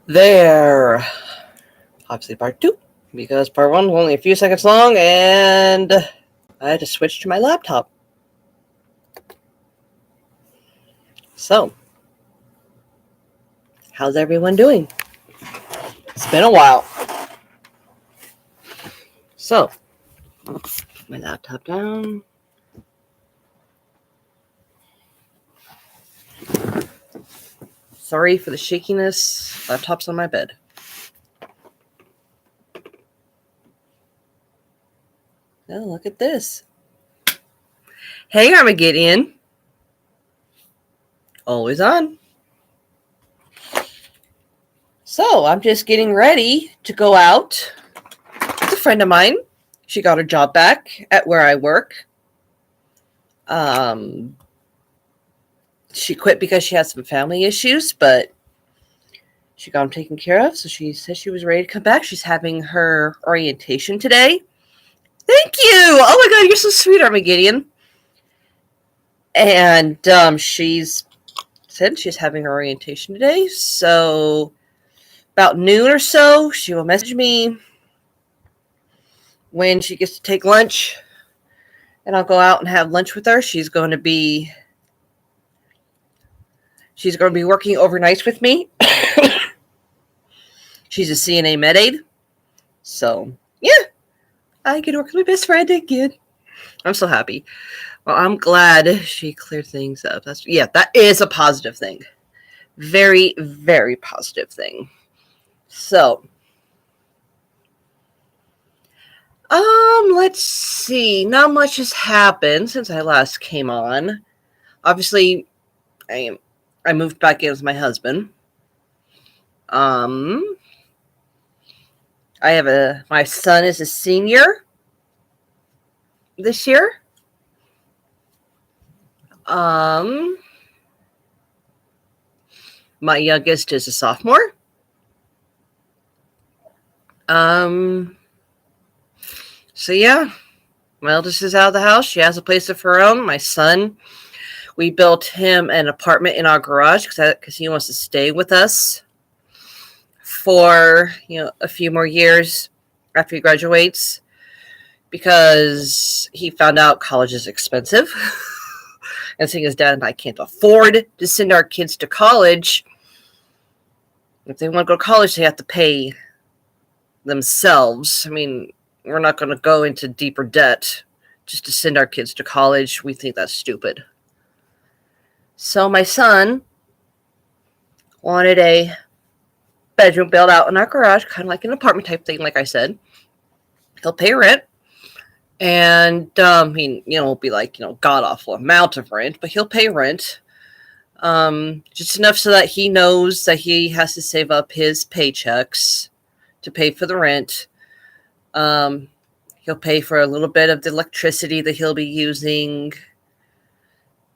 There. Obviously, part two, because part one was only a few seconds long, and I had to switch to my laptop. So, how's everyone doing? It's been a while. So, put my laptop down. Sorry for the shakiness. Laptop's on my bed. Oh, look at this. Hey, Armageddon. Always on. So, I'm just getting ready to go out. It's a friend of mine. She got her job back at where I work. She quit because she had some family issues, but she got them taken care of. So she said she was ready to come back. She's having her orientation today. Thank you. Oh my God, you're so sweet, Armageddon. And she's said she's having her orientation today. So about noon or so, she will message me when she gets to take lunch, and I'll go out and have lunch with her. She's going to be working overnights with me. She's a CNA med aide. So, yeah, I get to work with my best friend again. I'm so happy. Well, I'm glad she cleared things up. That is a positive thing. Very, very positive thing. So, let's see. Not much has happened since I last came on. Obviously, I moved back in with my husband. I have my son is a senior this year. My youngest is a sophomore. So yeah, my eldest is out of the house. She has a place of her own. My son, we built him an apartment in our garage because he wants to stay with us for a few more years after he graduates, because he found out college is expensive. And seeing his dad and I can't afford to send our kids to college. If they want to go to college, they have to pay themselves. I mean, we're not going to go into deeper debt just to send our kids to college. We think that's stupid. So my son wanted a bedroom built out in our garage, kind of like an apartment type thing, like I said. He'll pay rent. And it'll be like, god-awful amount of rent, but he'll pay rent. Just enough so that he knows that he has to save up his paychecks to pay for the rent. He'll pay for a little bit of the electricity that he'll be using.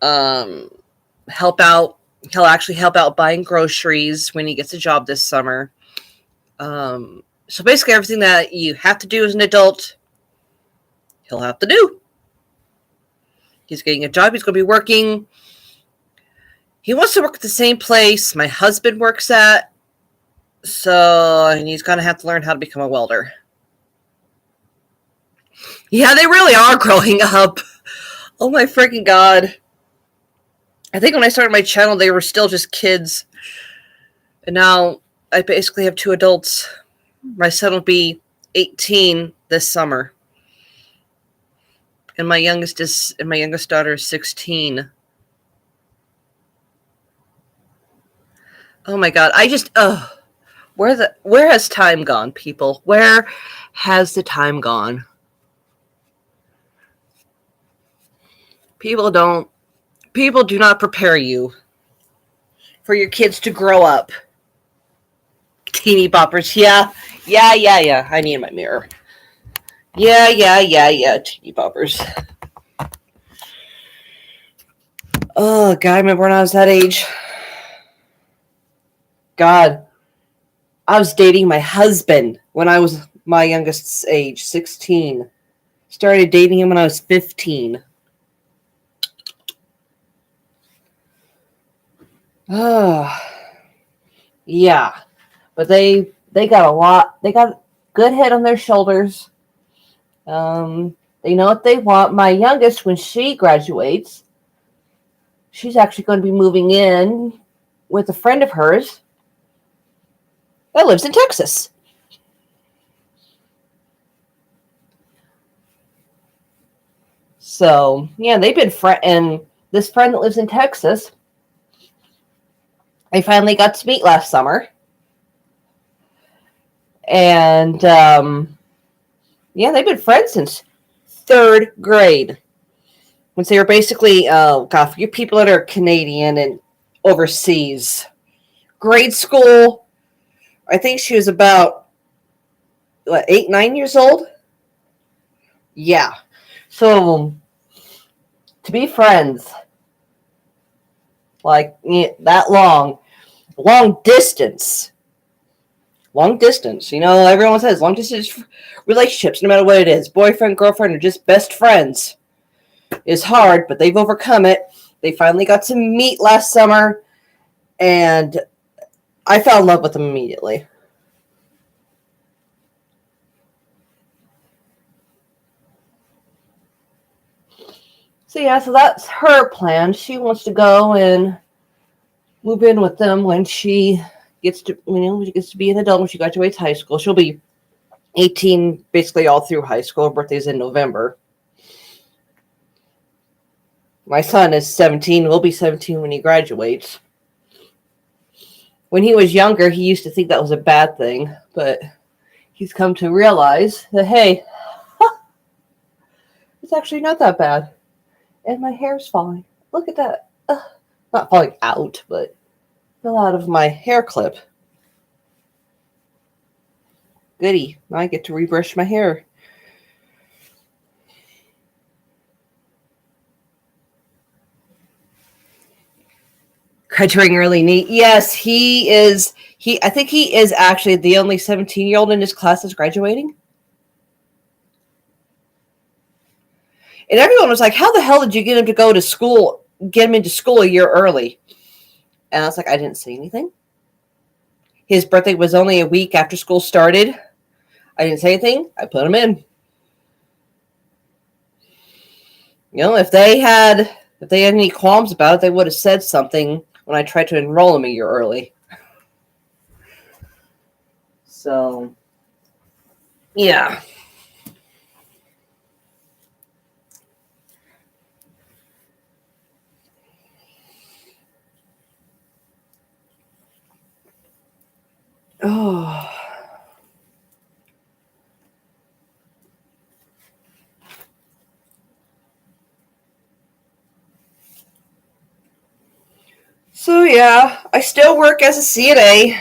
Help out. He'll actually help out buying groceries when he gets a job this summer. So basically everything that you have to do as an adult, he'll have to do. He's getting a job. He's going to be working. He wants to work at the same place my husband works at. And he's going to have to learn how to become a welder. Yeah, they really are growing up. Oh my freaking God. I think when I started my channel, they were still just kids. And now I basically have two adults. My son will be 18 this summer. And my youngest daughter is 16. Oh my God. Where has time gone, people? Where has the time gone? People do not prepare you for your kids to grow up. Teeny boppers. Yeah. I need my mirror. Yeah. Teeny boppers. Oh, God, I remember when I was that age. God, I was dating my husband when I was my youngest's age, 16. Started dating him when I was 15. Oh, yeah. But they got a lot. They got good head on their shoulders. They know what they want. My youngest, when she graduates, she's actually going to be moving in with a friend of hers that lives in Texas. So, yeah, they've been and this friend that lives in Texas, they finally got to meet last summer. And, yeah, they've been friends since third grade. When they were basically, God, for you people that are Canadian and overseas, grade school, I think she was about, 8, 9 years old? Yeah. So, to be friends, like, that long distance, everyone says long distance relationships, no matter what it is, boyfriend, girlfriend, or just best friends, is hard, but they've overcome it. They finally got to meet last summer, and I fell in love with them immediately. So yeah, so that's her plan. She wants to go and move in with them when she gets to, when she gets to be an adult, when she graduates high school. She'll be 18 basically all through high school. Her birthday's in November. My son is 17, will be 17 when he graduates. When he was younger, he used to think that was a bad thing, but he's come to realize that, hey, it's actually not that bad. And my hair's falling. Look at that. Not falling out, but fell out of my hair clip. Goody. Now I get to rebrush my hair. Graduating really neat. Yes, he is. I think he is actually the only 17-year-old in his class that's graduating. And everyone was like, how the hell did you get him to go to school, get him into school a year early? And I was like, I didn't say anything. His birthday was only a week after school started. I didn't say anything. I put him in. If they had any qualms about it, they would have said something when I tried to enroll him a year early. So, yeah. Oh. So yeah, I still work as a CNA.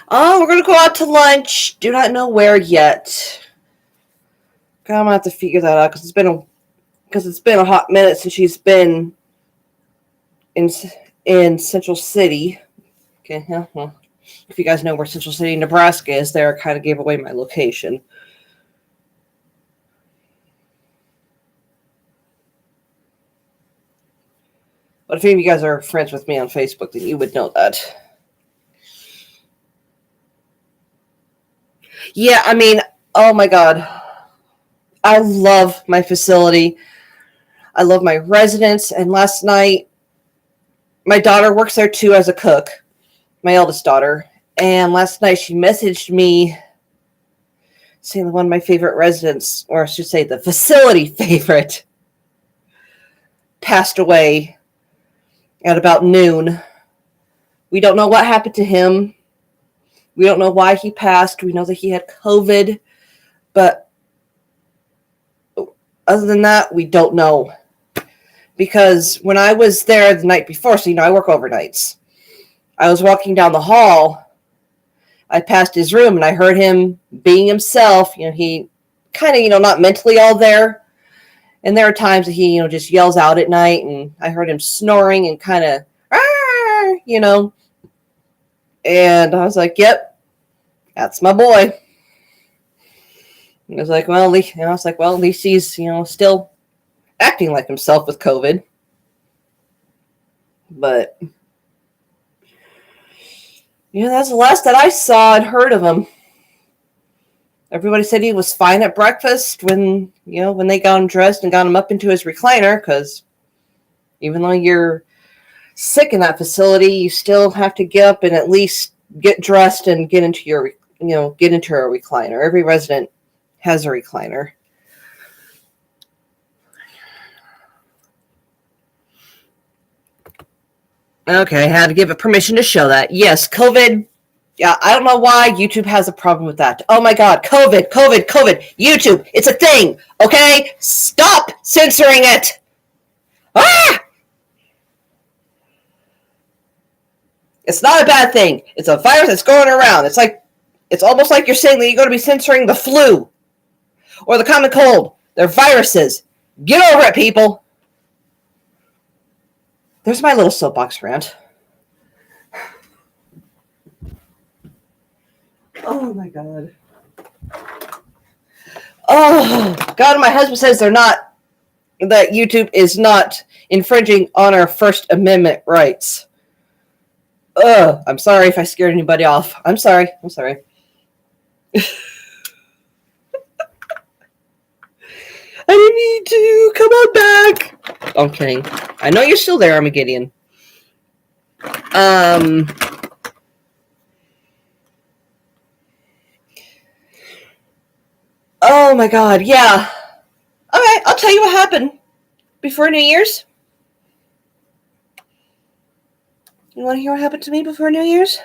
We're gonna go out to lunch. Do not know where yet. I'm gonna have to figure that out because it's been a hot minute since she's been in Central City. Okay, yeah, well, if you guys know where Central City, Nebraska is, there I kind of gave away my location. But if any of you guys are friends with me on Facebook, then you would know that. Yeah, I mean, oh my God. I love my facility. I love my residents. And last night, my daughter works there too as a cook, my eldest daughter. And last night she messaged me saying one of my favorite residents, or I should say the facility favorite, passed away at about noon. We don't know what happened to him. We don't know why he passed. We know that he had COVID. But other than that, we don't know. Because when I was there the night before, so I work overnights, I was walking down the hall. I passed his room and I heard him being himself. He kind of, not mentally all there. And there are times that he, just yells out at night, and I heard him snoring and kind of, and I was like, yep, that's my boy. And I was like, well, at least, at least he's, still acting like himself with COVID. But, that's the last that I saw and heard of him. Everybody said he was fine at breakfast when they got him dressed and got him up into his recliner, because even though you're sick in that facility, you still have to get up and at least get dressed and get into a recliner. Every resident has a recliner. Okay, I had to give it permission to show that. Yes, COVID. Yeah, I don't know why YouTube has a problem with that. Oh my God, COVID. YouTube, it's a thing, okay? Stop censoring it. Ah! It's not a bad thing. It's a virus that's going around. It's almost like you're saying that you're going to be censoring the flu or the common cold. They're viruses. Get over it, people. There's my little soapbox rant. Oh my God. Oh God, my husband says that YouTube is not infringing on our First Amendment rights. I'm sorry if I scared anybody off. I'm sorry. I didn't need to. Come on back. I'm kidding. I know you're still there, Armageddon. Oh my God, yeah. Alright, I'll tell you what happened before New Year's. You want to hear what happened to me before New Year's?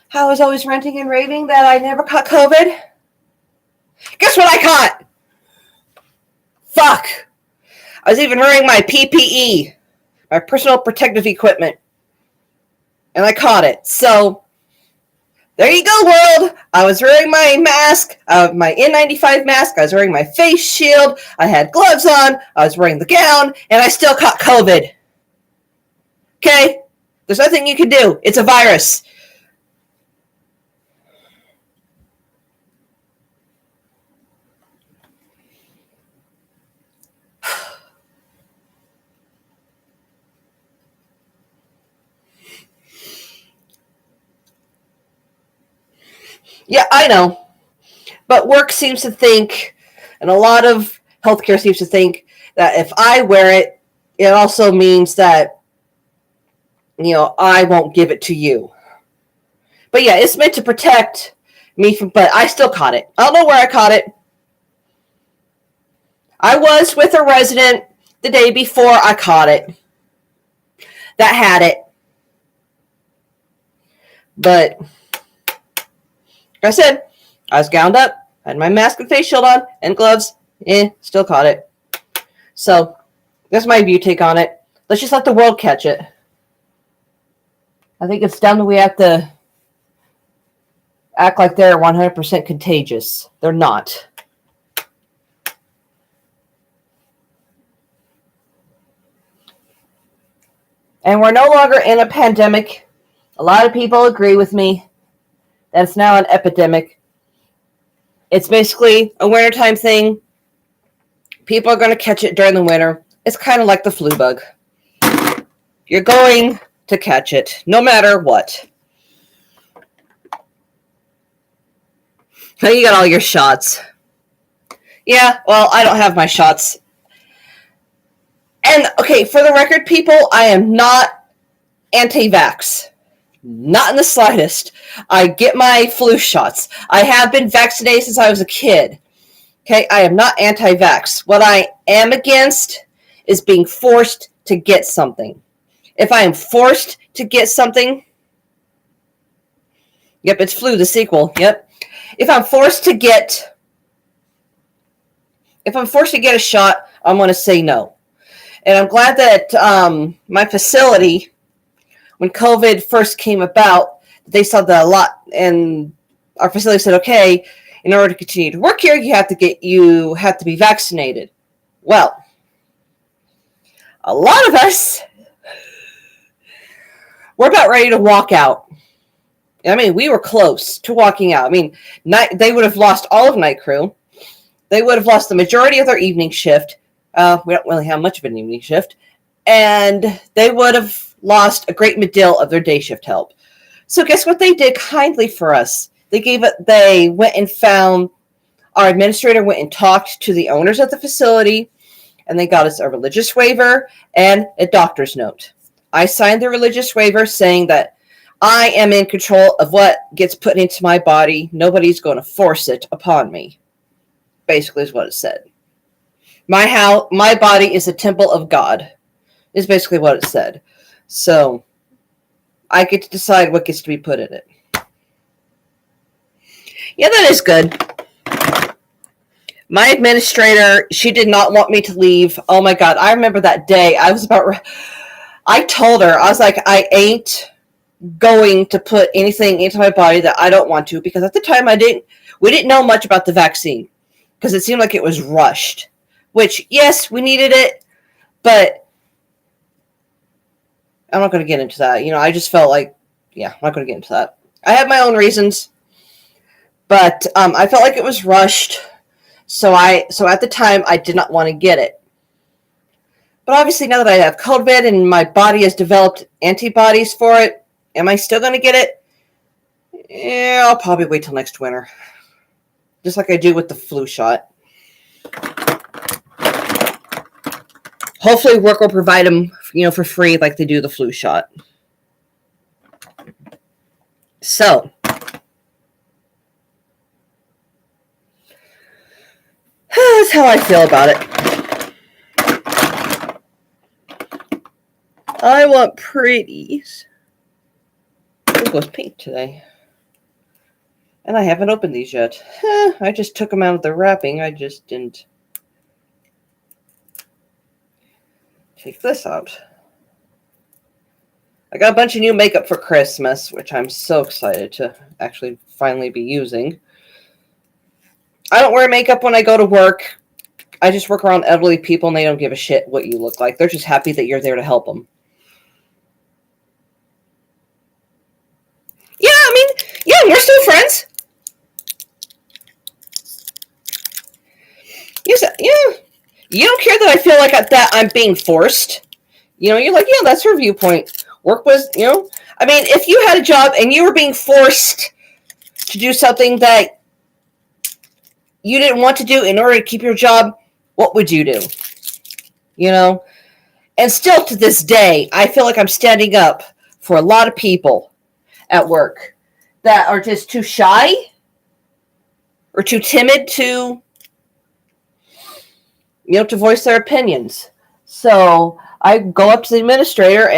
How I was always ranting and raving that I never caught COVID? Guess what I caught? Fuck. I was even wearing my PPE, my personal protective equipment, and I caught it. So, there you go, world. I was wearing my mask, my N95 mask. I was wearing my face shield. I had gloves on. I was wearing the gown, and I still caught COVID. Okay? There's nothing you can do. It's a virus. Yeah, I know. But work seems to think, and a lot of healthcare seems to think, that if I wear it, it also means that, I won't give it to you. But yeah, it's meant to protect me from, but I still caught it. I don't know where I caught it. I was with a resident the day before I caught it that had it. But like I said, I was gowned up, had my mask and face shield on, and gloves. Still caught it. So, that's my view take on it. Let's just let the world catch it. I think it's dumb that we have to act like they're 100% contagious. They're not. And we're no longer in a pandemic. A lot of people agree with me that it's now an epidemic. It's basically a wintertime thing. People are going to catch it during the winter. It's kind of like the flu bug. You're going to catch it, no matter what. You got all your shots. Yeah, well, I don't have my shots. And, okay, for the record, people, I am not anti-vax. Not in the slightest. I get my flu shots. I have been vaccinated since I was a kid. Okay, I am not anti-vax. What I am against is being forced to get something. If I am forced to get something, yep, it's Flu, the sequel, yep. If I'm forced to get a shot, I'm going to say no. And I'm glad that my facility, when COVID first came about, they saw that a lot, and our facility said, okay, in order to continue to work here, you have to be vaccinated. Well, a lot of us, we're about ready to walk out. I mean, we were close to walking out. I mean, they would have lost all of night crew. They would have lost the majority of their evening shift. We don't really have much of an evening shift. And they would have lost a great deal of their day shift help. So guess what they did kindly for us? They went and found, our administrator went and talked to the owners of the facility, and they got us a religious waiver and a doctor's note. I signed the religious waiver saying that I am in control of what gets put into my body. Nobody's going to force it upon me. Basically is what it said. My body is a temple of God, is basically what it said. So I get to decide what gets to be put in it. Yeah, that is good. My administrator, she did not want me to leave. Oh my God, I remember that day. I told her, I was like, I ain't going to put anything into my body that I don't want to, because at the time we didn't know much about the vaccine, because it seemed like it was rushed, which, yes, we needed it, but I'm not going to get into that. I just felt like, I'm not going to get into that. I have my own reasons, but I felt like it was rushed. So at the time, I did not want to get it. But obviously, now that I have COVID and my body has developed antibodies for it, am I still going to get it? Yeah, I'll probably wait till next winter. Just like I do with the flu shot. Hopefully, work will provide them, for free like they do the flu shot. So, that's how I feel about it. I want pretties. It goes pink today. And I haven't opened these yet. I just took them out of the wrapping. I just didn't take this out. I got a bunch of new makeup for Christmas, which I'm so excited to actually finally be using. I don't wear makeup when I go to work. I just work around elderly people, and they don't give a shit what you look like. They're just happy that you're there to help them. Yeah, we're still friends. You don't care that I feel like that I'm being forced. You're like, yeah, that's her viewpoint. Work was, if you had a job and you were being forced to do something that you didn't want to do in order to keep your job, what would you do? And still to this day, I feel like I'm standing up for a lot of people at work that are just too shy or too timid to voice their opinions. So I go up to the administrator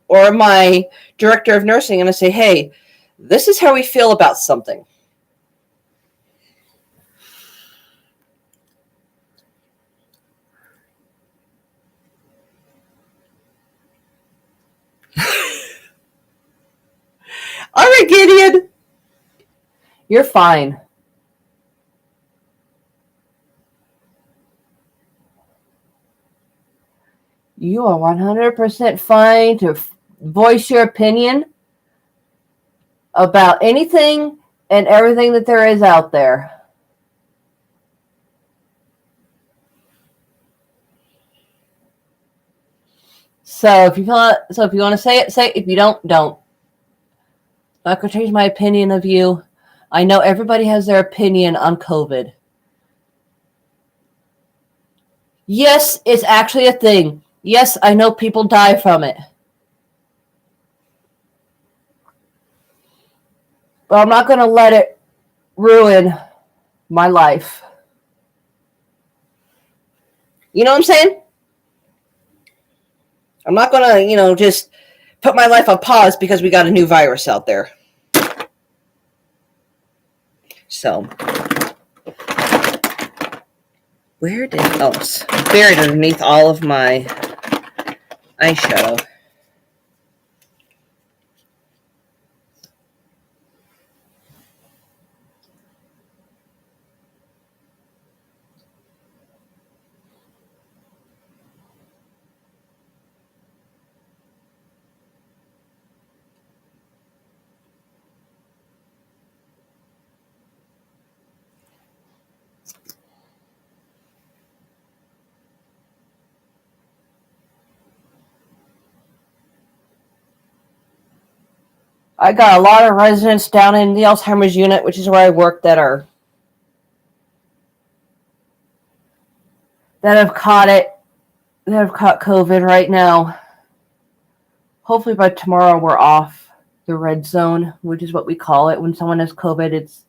or my director of nursing, and I say, hey, this is how we feel about something. All right, Gideon. You're fine. You are 100% fine to voice your opinion about anything and everything that there is out there. So if you want to say it, say it. If you don't, don't. I'm not going to change my opinion of you. I know everybody has their opinion on COVID. Yes, it's actually a thing. Yes, I know people die from it. But I'm not going to let it ruin my life. You know what I'm saying? I'm not going to, just put my life on pause because we got a new virus out there. So, it's buried underneath all of my eyeshadow. I got a lot of residents down in the Alzheimer's unit, which is where I work, that have caught it, that have caught COVID right now. Hopefully by tomorrow we're off the red zone, which is what we call it. When someone has COVID, it's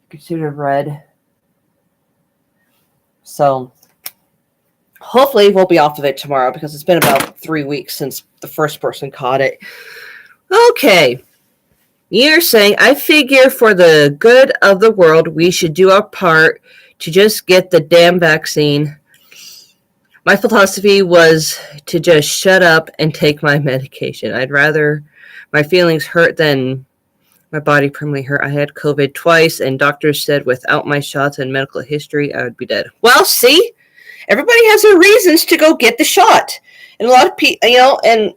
considered red. So hopefully we'll be off of it tomorrow, because it's been about 3 weeks since the first person caught it. Okay. You're saying, I figure for the good of the world, we should do our part to just get the damn vaccine. My philosophy was to just shut up and take my medication. I'd rather my feelings hurt than my body permanently hurt. I had COVID twice, and doctors said without my shots and medical history, I would be dead. Well, see? Everybody has their reasons to go get the shot. And a lot of people, and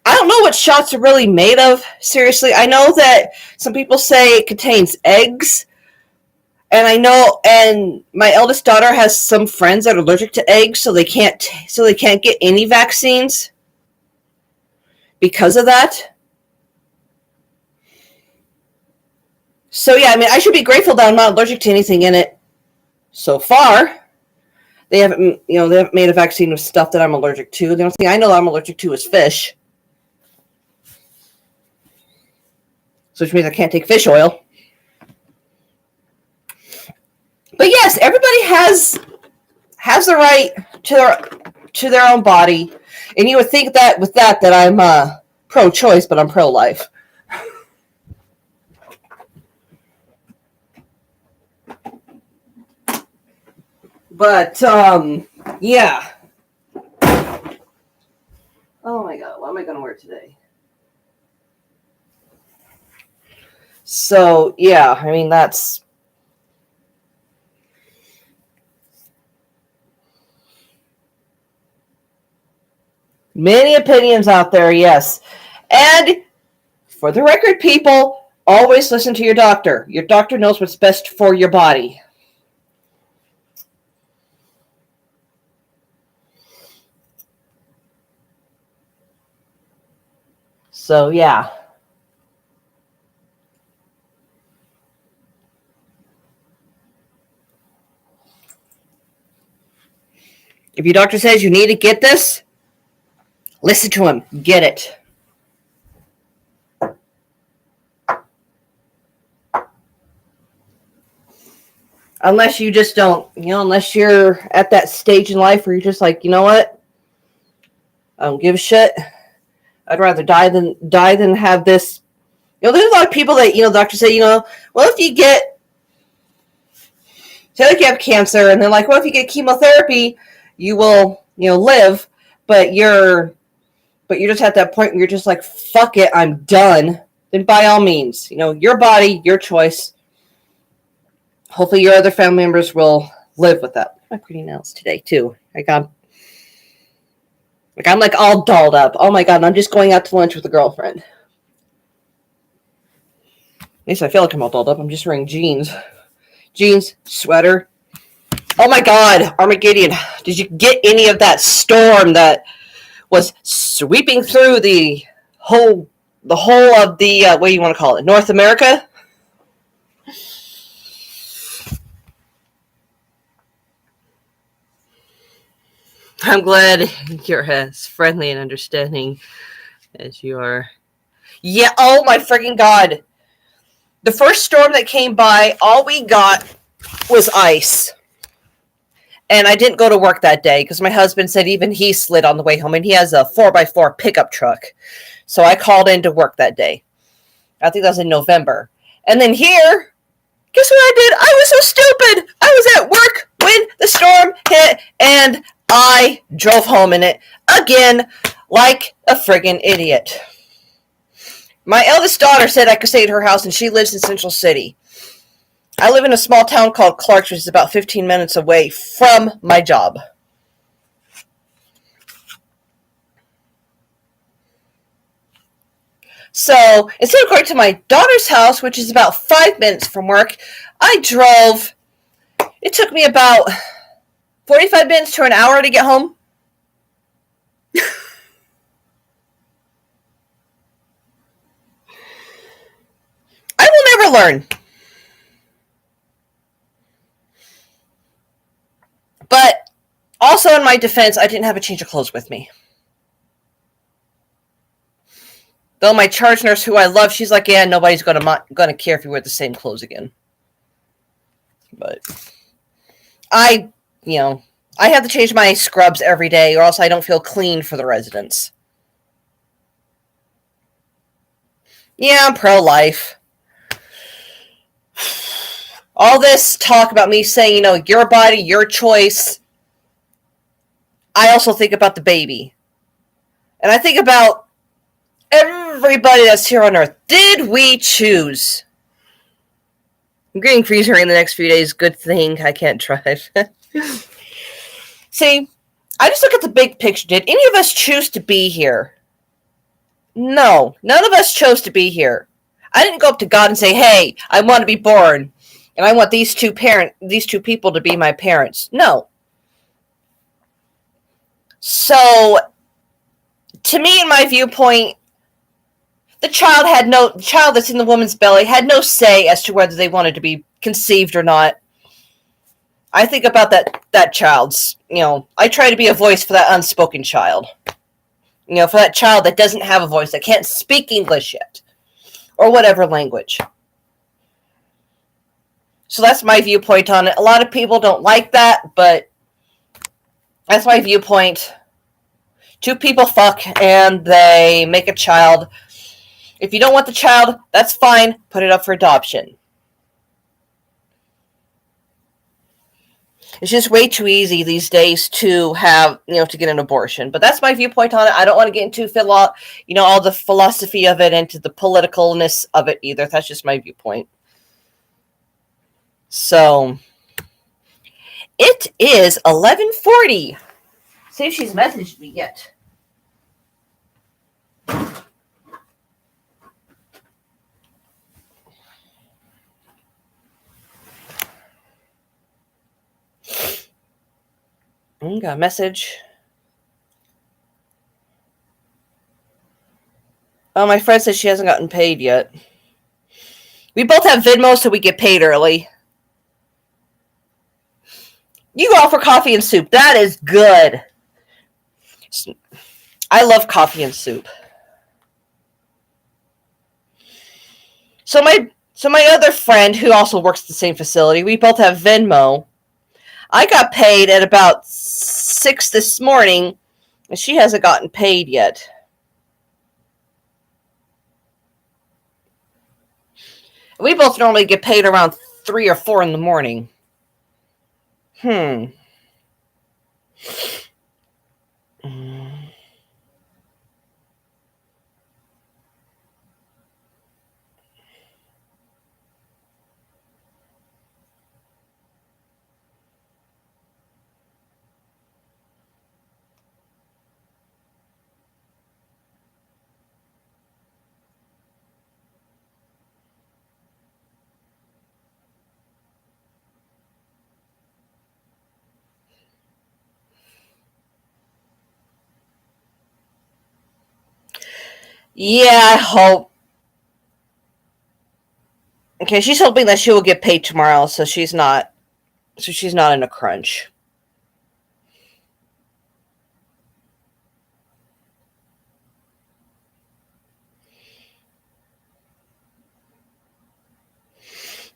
I don't know what shots are really made of. Seriously, I know that some people say it contains eggs. And I know, and my eldest daughter has some friends that are allergic to eggs, so they can't get any vaccines because of that. So yeah, I mean, I should be grateful that I'm not allergic to anything in it so far. They haven't made a vaccine of stuff that I'm allergic to. The only thing I know I'm allergic to is fish. So which means I can't take fish oil. But yes, everybody has the right to their own body. And you would think that with that I'm pro-choice, but I'm pro-life. But yeah. Oh my god, what am I going to wear today? So, yeah, I mean, that's many opinions out there, yes. And for the record, people, always listen to your doctor. Your doctor knows what's best for your body. So, yeah. If your doctor says you need to get this, listen to him. Get it. Unless you just don't, unless you're at that stage in life where you're just like, you know what? I don't give a shit. I'd rather die than have this. There's a lot of people that, doctors say, well, if you get, say like you have cancer, and they're like, well, if you get chemotherapy, you will, live, but you're just at that point where you're just like, fuck it, I'm done. Then by all means, your body, your choice. Hopefully your other family members will live with that. My pretty nails today too. I'm like all dolled up. Oh my god, and I'm just going out to lunch with a girlfriend. At least I feel like I'm all dolled up. I'm just wearing jeans, sweater. Oh my god, Armageddon. Did you get any of that storm that was sweeping through the whole of the, what do you want to call it, North America? I'm glad you're as friendly and understanding as you are. Yeah, oh my freaking god. The first storm that came by, all we got was ice. And I didn't go to work that day because my husband said even he slid on the way home, and he has a 4x4 pickup truck. So I called in to work that day. I think that was in November. And then here, guess what I did? I was so stupid. I was at work when the storm hit, and I drove home in it again like a friggin' idiot. My eldest daughter said I could stay at her house, and she lives in Central City. I live in a small town called Clarks, which is about 15 minutes away from my job. So instead of going to my daughter's house, which is about 5 minutes from work, I drove. It took me about 45 minutes to an hour to get home. to learn. But also, in my defense, I didn't have a change of clothes with me. Though my charge nurse, who I love, she's like, yeah, nobody's gonna care if you wear the same clothes again. But I have to change my scrubs every day, or else I don't feel clean for the residents. Yeah, I'm pro-life. All this talk about me saying, your body, your choice. I also think about the baby. And I think about everybody that's here on Earth. Did we choose? I'm getting freezer in the next few days. Good thing I can't drive. See, I just look at the big picture. Did any of us choose to be here? No, none of us chose to be here. I didn't go up to God and say, hey, I want to be born, and I want these two people to be my parents. No. So, to me, in my viewpoint, the child that's in the woman's belly had no say as to whether they wanted to be conceived or not. I think about that child's, I try to be a voice for that unspoken child. For that child that doesn't have a voice, that can't speak English yet, or whatever language. So that's my viewpoint on it. A lot of people don't like that, but that's my viewpoint. Two people fuck, and they make a child. If you don't want the child, that's fine. Put it up for adoption. It's just way too easy these days to have, to get an abortion. But that's my viewpoint on it. I don't want to get into, all the philosophy of it and to the politicalness of it either. That's just my viewpoint. So, it is 11:40. See if she's messaged me yet. Got a message. Oh, my friend says she hasn't gotten paid yet. We both have Venmo, so we get paid early. You go out for coffee and soup. That is good. I love coffee and soup. So my other friend, who also works at the same facility, we both have Venmo. I got paid at about 6 this morning, and she hasn't gotten paid yet. We both normally get paid around 3 or 4 in the morning. Yeah, I hope. Okay, she's hoping that she will get paid tomorrow, so she's not in a crunch.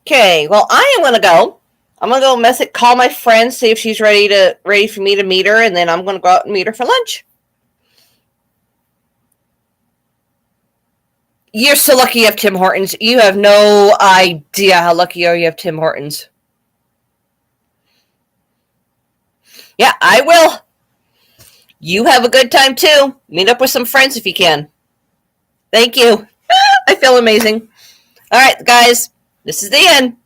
Okay, well, I am gonna go. I'm gonna go call my friend, see if she's ready for me to meet her, and then I'm gonna go out and meet her for lunch. You're so lucky you have Tim Hortons. You have no idea how lucky you are you have Tim Hortons. Yeah, I will. You have a good time too. Meet up with some friends if you can. Thank you. I feel amazing. All right, guys, this is the end.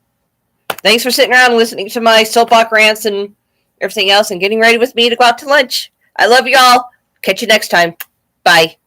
Thanks for sitting around and listening to my soapbox rants and everything else and getting ready with me to go out to lunch. I love you all. Catch you next time. Bye.